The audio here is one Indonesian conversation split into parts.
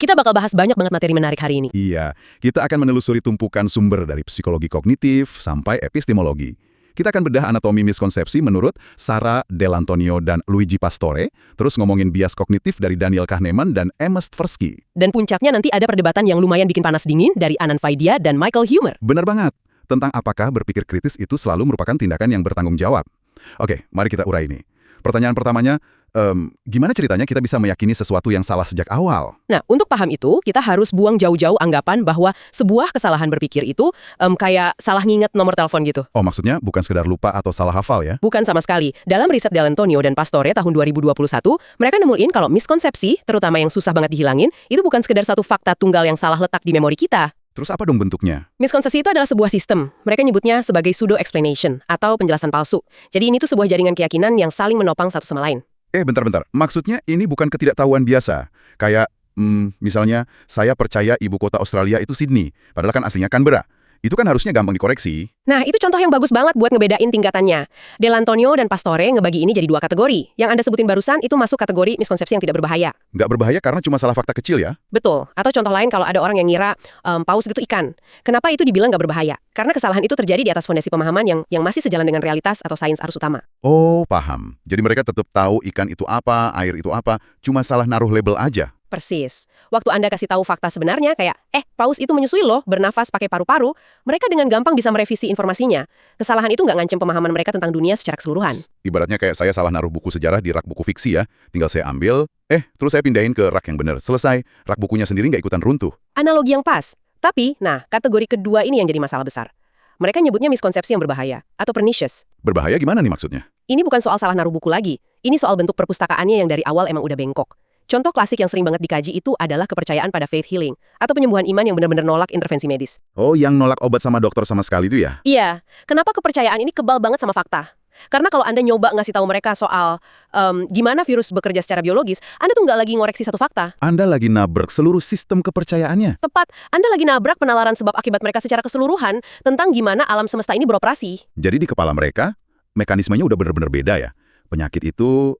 Kita bakal bahas banyak banget materi menarik hari ini. Iya, kita akan menelusuri tumpukan sumber dari psikologi kognitif sampai epistemologi. Kita akan bedah anatomi miskonsepsi menurut Sara Dell'Antonio dan Luigi Pastore, terus ngomongin bias kognitif dari Daniel Kahneman dan Amos Tversky. Dan puncaknya nanti ada perdebatan yang lumayan bikin panas dingin dari Anand Vaidya dan Michael Huemer. Benar banget, tentang apakah berpikir kritis itu selalu merupakan tindakan yang bertanggung jawab. Oke, mari kita urai ini. Pertanyaan pertamanya, gimana ceritanya kita bisa meyakini sesuatu yang salah sejak awal? Nah, untuk paham itu, kita harus buang jauh-jauh anggapan bahwa sebuah kesalahan berpikir itu kayak salah nginget nomor telepon gitu. Oh, maksudnya bukan sekedar lupa atau salah hafal ya? Bukan sama sekali. Dalam riset Dell'Antonio dan Pastore tahun 2021, mereka nemuin kalau miskonsepsi, terutama yang susah banget dihilangin, itu bukan sekedar satu fakta tunggal yang salah letak di memori kita. Terus apa dong bentuknya? Miskonsepsi itu adalah sebuah sistem. Mereka nyebutnya sebagai pseudo-explanation atau penjelasan palsu. Jadi ini tuh sebuah jaringan keyakinan yang saling menopang satu sama lain. Bentar-bentar. Maksudnya ini bukan ketidaktahuan biasa. Kayak, misalnya, saya percaya ibu kota Australia itu Sydney, padahal kan aslinya Canberra. Itu kan harusnya gampang dikoreksi. Nah, itu contoh yang bagus banget buat ngebedain tingkatannya. Dell'Antonio dan Pastore ngebagi ini jadi dua kategori. Yang Anda sebutin barusan itu masuk kategori miskonsepsi yang tidak berbahaya. Nggak berbahaya karena cuma salah fakta kecil ya? Betul. Atau contoh lain kalau ada orang yang ngira paus itu ikan. Kenapa itu dibilang nggak berbahaya? Karena kesalahan itu terjadi di atas fondasi pemahaman yang masih sejalan dengan realitas atau sains arus utama. Oh, paham. Jadi mereka tetap tahu ikan itu apa, air itu apa, cuma salah naruh label aja. Persis. Waktu Anda kasih tahu fakta sebenarnya kayak, paus itu menyusui loh, bernafas pakai paru-paru, mereka dengan gampang bisa merevisi informasinya. Kesalahan itu nggak ngancem pemahaman mereka tentang dunia secara keseluruhan. Ibaratnya kayak saya salah naruh buku sejarah di rak buku fiksi ya. Tinggal saya ambil, terus saya pindahin ke rak yang benar. Selesai, rak bukunya sendiri nggak ikutan runtuh. Analogi yang pas. Tapi, kategori kedua ini yang jadi masalah besar. Mereka nyebutnya miskonsepsi yang berbahaya, atau pernicious. Berbahaya gimana nih maksudnya? Ini bukan soal salah naruh buku lagi. Ini soal bentuk perpustakaannya yang dari awal emang udah bengkok. Contoh klasik yang sering banget dikaji itu adalah kepercayaan pada faith healing, atau penyembuhan iman yang benar-benar nolak intervensi medis. Oh, yang nolak obat sama dokter sama sekali itu ya? Iya. Kenapa kepercayaan ini kebal banget sama fakta? Karena kalau Anda nyoba ngasih tahu mereka soal gimana virus bekerja secara biologis, Anda tuh nggak lagi ngoreksi satu fakta. Anda lagi nabrak seluruh sistem kepercayaannya. Tepat. Anda lagi nabrak penalaran sebab akibat mereka secara keseluruhan tentang gimana alam semesta ini beroperasi. Jadi di kepala mereka, mekanismenya udah benar-benar beda ya? Penyakit itu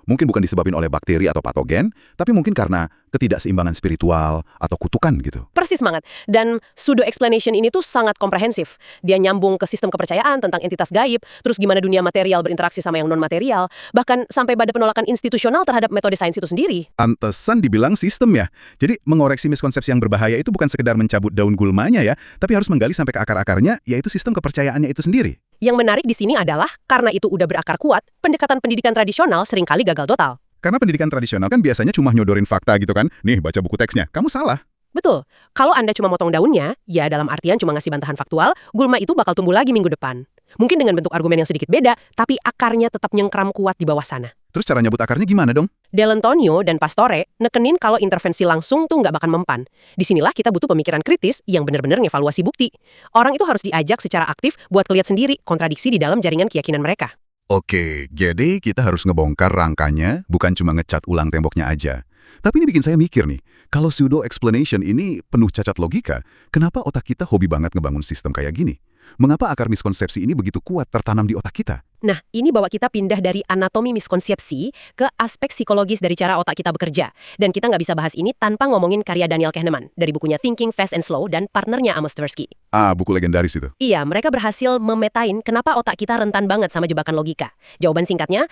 mungkin bukan disebabkan oleh bakteri atau patogen, tapi mungkin karena ketidakseimbangan spiritual atau kutukan gitu. Persis banget. Dan pseudo-explanation ini tuh sangat komprehensif. Dia nyambung ke sistem kepercayaan tentang entitas gaib, terus gimana dunia material berinteraksi sama yang non-material, bahkan sampai pada penolakan institusional terhadap metode sains itu sendiri. Antesan dibilang sistem ya. Jadi mengoreksi miskonsepsi yang berbahaya itu bukan sekedar mencabut daun gulmanya ya, tapi harus menggali sampai ke akar-akarnya, yaitu sistem kepercayaannya itu sendiri. Yang menarik di sini adalah, karena itu udah berakar kuat, pendekatan pendidikan tradisional seringkali gagal total. Karena pendidikan tradisional kan biasanya cuma nyodorin fakta gitu kan. Nih, baca buku teksnya. Kamu salah. Betul. Kalau Anda cuma motong daunnya, ya dalam artian cuma ngasih bantahan faktual, gulma itu bakal tumbuh lagi minggu depan. Mungkin dengan bentuk argumen yang sedikit beda, tapi akarnya tetap nyengkram kuat di bawah sana. Terus cara nyebut akarnya gimana dong? Dell'Antonio dan Pastore nekenin kalau intervensi langsung tuh nggak bakal mempan. Disinilah kita butuh pemikiran kritis yang benar-benar ngevaluasi bukti. Orang itu harus diajak secara aktif buat lihat sendiri kontradiksi di dalam jaringan keyakinan mereka. Oke, jadi kita harus ngebongkar rangkanya, bukan cuma ngecat ulang temboknya aja. Tapi ini bikin saya mikir nih, kalau pseudo-explanation ini penuh cacat logika, kenapa otak kita hobi banget ngebangun sistem kayak gini? Mengapa akar miskonsepsi ini begitu kuat tertanam di otak kita? Nah, ini bawa kita pindah dari anatomi miskonsepsi ke aspek psikologis dari cara otak kita bekerja. Dan kita nggak bisa bahas ini tanpa ngomongin karya Daniel Kahneman dari bukunya Thinking Fast and Slow dan partnernya Amos Tversky. Buku legendaris itu. Iya, mereka berhasil memetain kenapa otak kita rentan banget sama jebakan logika. Jawaban singkatnya,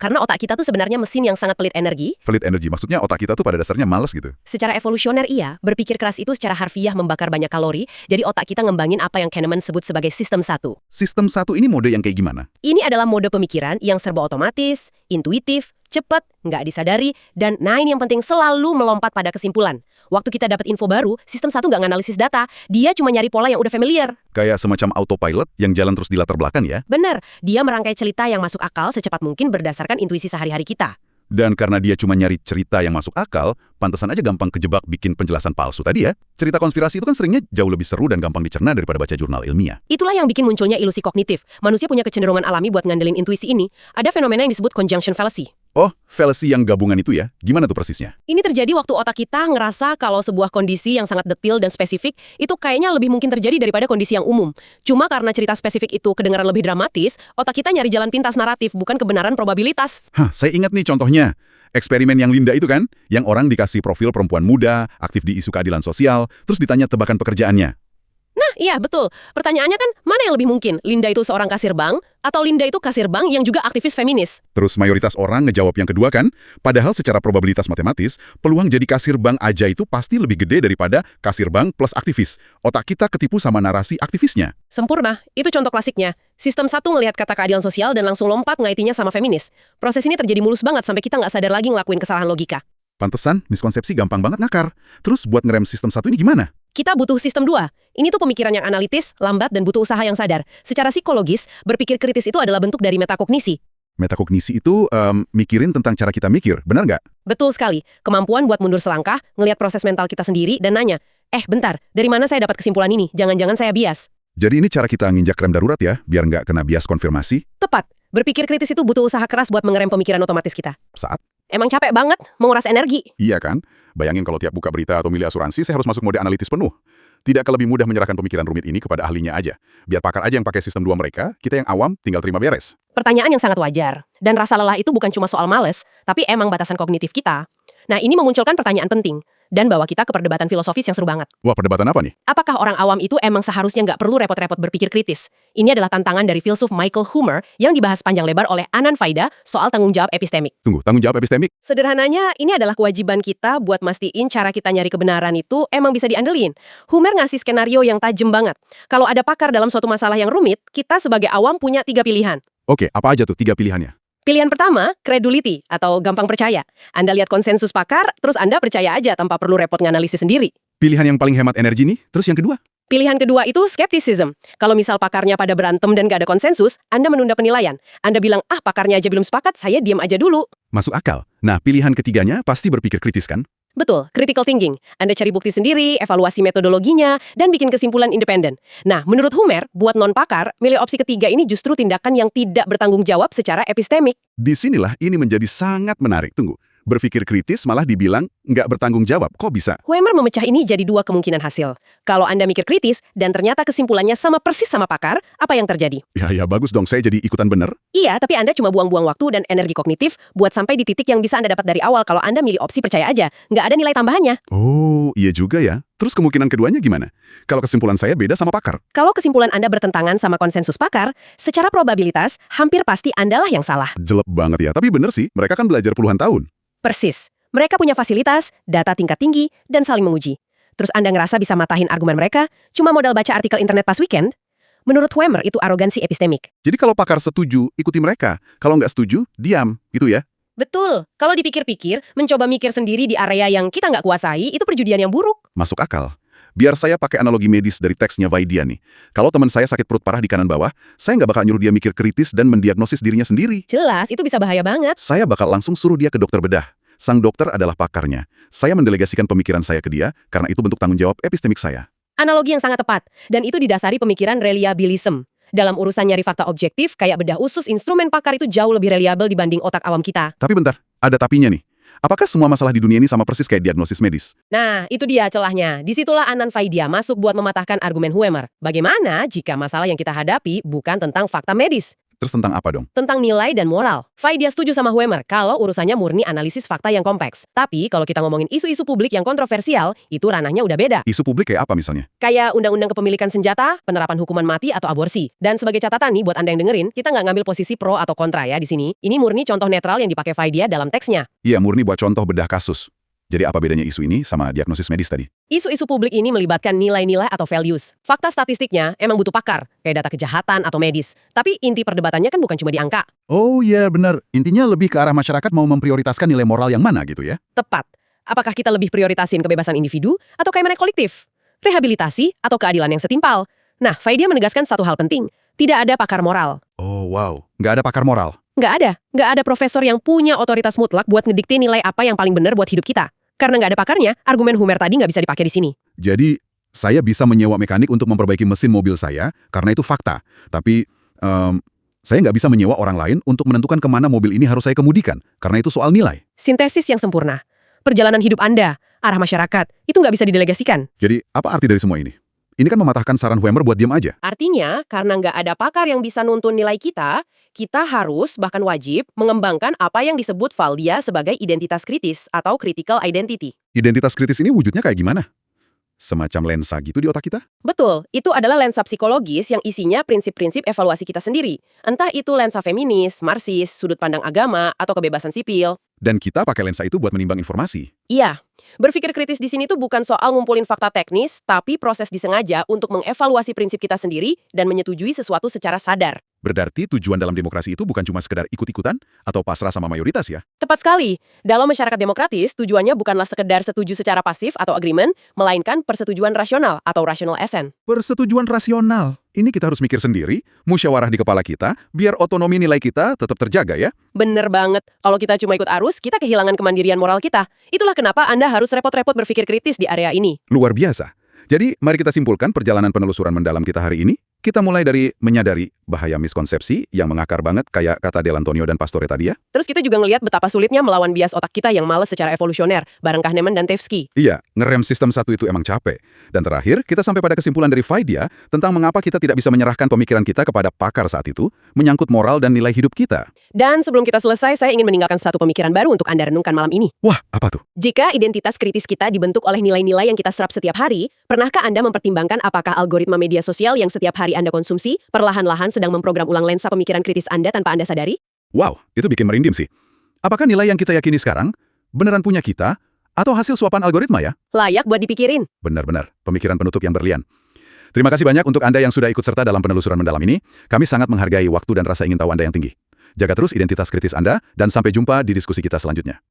karena otak kita tuh sebenarnya mesin yang sangat pelit energi. Pelit energi, maksudnya otak kita tuh pada dasarnya malas gitu. Secara evolusioner iya, berpikir keras itu secara harfiah membakar banyak kalori, jadi otak kita ngembangin apa yang Kahneman sebut sebagai sistem 1. Sistem 1 ini mode yang kayak gimana? Ini adalah mode pemikiran yang serba otomatis, intuitif, cepat, nggak disadari, dan ini yang penting selalu melompat pada kesimpulan. Waktu kita dapat info baru, sistem 1 nggak nganalisis data, dia cuma nyari pola yang udah familiar. Kayak semacam autopilot yang jalan terus di latar belakang ya? Bener, dia merangkai cerita yang masuk akal secepat mungkin berdasarkan intuisi sehari-hari kita. Dan karena dia cuma nyari cerita yang masuk akal, pantesan aja gampang kejebak bikin penjelasan palsu tadi ya. Cerita konspirasi itu kan seringnya jauh lebih seru dan gampang dicerna daripada baca jurnal ilmiah. Itulah yang bikin munculnya ilusi kognitif. Manusia punya kecenderungan alami buat ngandelin intuisi ini. Ada fenomena yang disebut conjunction fallacy. Oh, fallacy yang gabungan itu ya? Gimana tuh persisnya? Ini terjadi waktu otak kita ngerasa kalau sebuah kondisi yang sangat detil dan spesifik itu kayaknya lebih mungkin terjadi daripada kondisi yang umum. Cuma karena cerita spesifik itu kedengaran lebih dramatis, otak kita nyari jalan pintas naratif, bukan kebenaran probabilitas. Saya ingat nih contohnya. Eksperimen yang Linda itu kan, yang orang dikasih profil perempuan muda, aktif di isu keadilan sosial, terus ditanya tebakan pekerjaannya. Nah, iya betul. Pertanyaannya kan, mana yang lebih mungkin? Linda itu seorang kasir bank, atau Linda itu kasir bank yang juga aktivis feminis? Terus mayoritas orang ngejawab yang kedua kan, padahal secara probabilitas matematis, peluang jadi kasir bank aja itu pasti lebih gede daripada kasir bank plus aktivis. Otak kita ketipu sama narasi aktivisnya. Sempurna, itu contoh klasiknya. Sistem satu ngelihat kata keadilan sosial dan langsung lompat ngaitinya sama feminis. Proses ini terjadi mulus banget sampai kita nggak sadar lagi ngelakuin kesalahan logika. Pantesan, miskonsepsi gampang banget ngakar. Terus buat ngerem sistem satu ini gimana? Kita butuh sistem 2. Ini tuh pemikiran yang analitis, lambat, dan butuh usaha yang sadar. Secara psikologis, berpikir kritis itu adalah bentuk dari metakognisi. Metakognisi itu mikirin tentang cara kita mikir, benar nggak? Betul sekali. Kemampuan buat mundur selangkah, ngelihat proses mental kita sendiri, dan nanya, bentar, dari mana saya dapat kesimpulan ini? Jangan-jangan saya bias. Jadi ini cara kita nginjak rem darurat ya, biar nggak kena bias konfirmasi. Tepat. Berpikir kritis itu butuh usaha keras buat mengerem pemikiran otomatis kita. Saat? Emang capek banget, menguras energi. Iya kan? Bayangin kalau tiap buka berita atau milih asuransi, saya harus masuk mode analitis penuh. Tidakkah lebih mudah menyerahkan pemikiran rumit ini kepada ahlinya aja? Biar pakar aja yang pakai sistem 2 mereka, kita yang awam tinggal terima beres. Pertanyaan yang sangat wajar. Dan rasa lelah itu bukan cuma soal males, tapi emang batasan kognitif kita. Nah, ini memunculkan pertanyaan penting. Dan bawa kita ke perdebatan filosofis yang seru banget. Wah, perdebatan apa nih? Apakah orang awam itu emang seharusnya nggak perlu repot-repot berpikir kritis? Ini adalah tantangan dari filsuf Michael Huemer yang dibahas panjang lebar oleh Anand Faida soal tanggung jawab epistemik. Tunggu, tanggung jawab epistemik? Sederhananya, ini adalah kewajiban kita buat mastiin cara kita nyari kebenaran itu emang bisa diandelin. Huemer ngasih skenario yang tajam banget. Kalau ada pakar dalam suatu masalah yang rumit, kita sebagai awam punya 3 pilihan. Oke, apa aja tuh 3 pilihannya? Pilihan pertama, credulity atau gampang percaya. Anda lihat konsensus pakar, terus Anda percaya aja tanpa perlu repot nganalisis sendiri. Pilihan yang paling hemat energi nih, terus yang kedua? Pilihan kedua itu skepticism. Kalau misal pakarnya pada berantem dan gak ada konsensus, Anda menunda penilaian. Anda bilang, pakarnya aja belum sepakat, saya diam aja dulu. Masuk akal. Nah, pilihan ketiganya pasti berpikir kritis kan? Betul, critical thinking. Anda cari bukti sendiri, evaluasi metodologinya, dan bikin kesimpulan independen. Nah, menurut Huemer, buat non-pakar, milih opsi ketiga ini justru tindakan yang tidak bertanggung jawab secara epistemik. Disinilah ini menjadi sangat menarik. Tunggu, berpikir kritis malah dibilang nggak bertanggung jawab. Kok bisa? Huemer memecah ini jadi 2 kemungkinan hasil. Kalau Anda mikir kritis, dan ternyata kesimpulannya sama persis sama pakar, apa yang terjadi? Ya bagus dong, saya jadi ikutan bener. Iya, tapi Anda cuma buang-buang waktu dan energi kognitif buat sampai di titik yang bisa Anda dapat dari awal kalau Anda milih opsi percaya aja. Nggak ada nilai tambahannya. Oh, iya juga ya. Terus kemungkinan keduanya gimana? Kalau kesimpulan saya beda sama pakar. Kalau kesimpulan Anda bertentangan sama konsensus pakar, secara probabilitas, hampir pasti Andalah yang salah. Jelek banget ya, tapi bener sih, mereka kan belajar puluhan tahun. Persis. Mereka punya fasilitas, data tingkat tinggi, dan saling menguji. Terus Anda ngerasa bisa matahin argumen mereka, cuma modal baca artikel internet pas weekend? Menurut Huemer, itu arogansi epistemik. Jadi kalau pakar setuju, ikuti mereka. Kalau nggak setuju, diam. Gitu ya? Betul. Kalau dipikir-pikir, mencoba mikir sendiri di area yang kita nggak kuasai, itu perjudian yang buruk. Masuk akal. Biar saya pakai analogi medis dari teksnya Vaidya nih. Kalau teman saya sakit perut parah di kanan bawah, saya nggak bakal nyuruh dia mikir kritis dan mendiagnosis dirinya sendiri. Jelas, itu bisa bahaya banget. Saya bakal langsung suruh dia ke dokter bedah. Sang dokter adalah pakarnya. Saya mendelegasikan pemikiran saya ke dia, karena itu bentuk tanggung jawab epistemik saya. Analogi yang sangat tepat, dan itu didasari pemikiran reliabilism. Dalam urusan nyari fakta objektif, kayak bedah usus, instrumen pakar itu jauh lebih reliabel dibanding otak awam kita. Tapi bentar, ada tapinya nih. Apakah semua masalah di dunia ini sama persis kayak diagnosis medis? Nah, itu dia celahnya. Disitulah Anand Faida masuk buat mematahkan argumen Huemer. Bagaimana jika masalah yang kita hadapi bukan tentang fakta medis? Terus tentang apa dong? Tentang nilai dan moral. Faida setuju sama Huemer kalau urusannya murni analisis fakta yang kompleks. Tapi kalau kita ngomongin isu-isu publik yang kontroversial, itu ranahnya udah beda. Isu publik kayak apa misalnya? Kayak undang-undang kepemilikan senjata, penerapan hukuman mati atau aborsi. Dan sebagai catatan nih buat Anda yang dengerin, kita nggak ngambil posisi pro atau kontra ya di sini. Ini murni contoh netral yang dipakai Faida dalam teksnya. Iya, murni buat contoh bedah kasus. Jadi apa bedanya isu ini sama diagnosis medis tadi? Isu-isu publik ini melibatkan nilai-nilai atau values. Fakta statistiknya emang butuh pakar, kayak data kejahatan atau medis. Tapi inti perdebatannya kan bukan cuma di angka. Oh iya, benar. Intinya lebih ke arah masyarakat mau memprioritaskan nilai moral yang mana gitu ya? Tepat. Apakah kita lebih prioritasin kebebasan individu atau keamanan kolektif? Rehabilitasi atau keadilan yang setimpal? Nah, Faida menegaskan satu hal penting. Tidak ada pakar moral. Oh wow, nggak ada pakar moral? Nggak ada. Nggak ada profesor yang punya otoritas mutlak buat ngedikte nilai apa yang paling benar buat hidup kita. Karena nggak ada pakarnya, argumen Huemer tadi nggak bisa dipakai di sini. Jadi, saya bisa menyewa mekanik untuk memperbaiki mesin mobil saya, karena itu fakta. Tapi, saya nggak bisa menyewa orang lain untuk menentukan kemana mobil ini harus saya kemudikan, karena itu soal nilai. Sintesis yang sempurna. Perjalanan hidup Anda, arah masyarakat, itu nggak bisa didelegasikan. Jadi, apa arti dari semua ini? Ini kan mematahkan saran Wehmer buat diam aja. Artinya, karena nggak ada pakar yang bisa nuntun nilai kita harus, bahkan wajib, mengembangkan apa yang disebut Valdia sebagai identitas kritis atau critical identity. Identitas kritis ini wujudnya kayak gimana? Semacam lensa gitu di otak kita? Betul, itu adalah lensa psikologis yang isinya prinsip-prinsip evaluasi kita sendiri. Entah itu lensa feminis, marxis, sudut pandang agama, atau kebebasan sipil. Dan kita pakai lensa itu buat menimbang informasi. Iya, berpikir kritis di sini tuh bukan soal ngumpulin fakta teknis, tapi proses disengaja untuk mengevaluasi prinsip kita sendiri dan menyetujui sesuatu secara sadar. Berarti tujuan dalam demokrasi itu bukan cuma sekedar ikut-ikutan atau pasrah sama mayoritas ya? Tepat sekali. Dalam masyarakat demokratis, tujuannya bukanlah sekedar setuju secara pasif atau agreement, melainkan persetujuan rasional atau rational assent. Persetujuan rasional. Ini kita harus mikir sendiri, musyawarah di kepala kita, biar otonomi nilai kita tetap terjaga ya. Bener banget. Kalau kita cuma ikut arus, kita kehilangan kemandirian moral kita. Itulah kenapa Anda harus repot-repot berpikir kritis di area ini. Luar biasa. Jadi, mari kita simpulkan perjalanan penelusuran mendalam kita hari ini. Kita mulai dari menyadari bahaya miskonsepsi yang mengakar banget kayak kata Del Antonio dan Pastore tadi ya. Terus kita juga ngelihat betapa sulitnya melawan bias otak kita yang males secara evolusioner, bareng Kahneman dan Tversky. Iya, ngerem sistem satu itu emang capek. Dan terakhir, kita sampai pada kesimpulan dari Valdia tentang mengapa kita tidak bisa menyerahkan pemikiran kita kepada pakar saat itu, menyangkut moral dan nilai hidup kita. Dan sebelum kita selesai, saya ingin meninggalkan satu pemikiran baru untuk Anda renungkan malam ini. Wah, apa tuh? Jika identitas kritis kita dibentuk oleh nilai-nilai yang kita serap setiap hari, pernahkah Anda mempertimbangkan apakah algoritma media sosial yang setiap hari Anda konsumsi perlahan-lahan sedang memprogram ulang lensa pemikiran kritis Anda tanpa Anda sadari? Wow, itu bikin merinding sih. Apakah nilai yang kita yakini sekarang beneran punya kita atau hasil suapan algoritma ya? Layak buat dipikirin. Benar-benar, pemikiran penutup yang berlian. Terima kasih banyak untuk Anda yang sudah ikut serta dalam penelusuran mendalam ini. Kami sangat menghargai waktu dan rasa ingin tahu Anda yang tinggi. Jaga terus identitas kritis Anda, dan sampai jumpa di diskusi kita selanjutnya.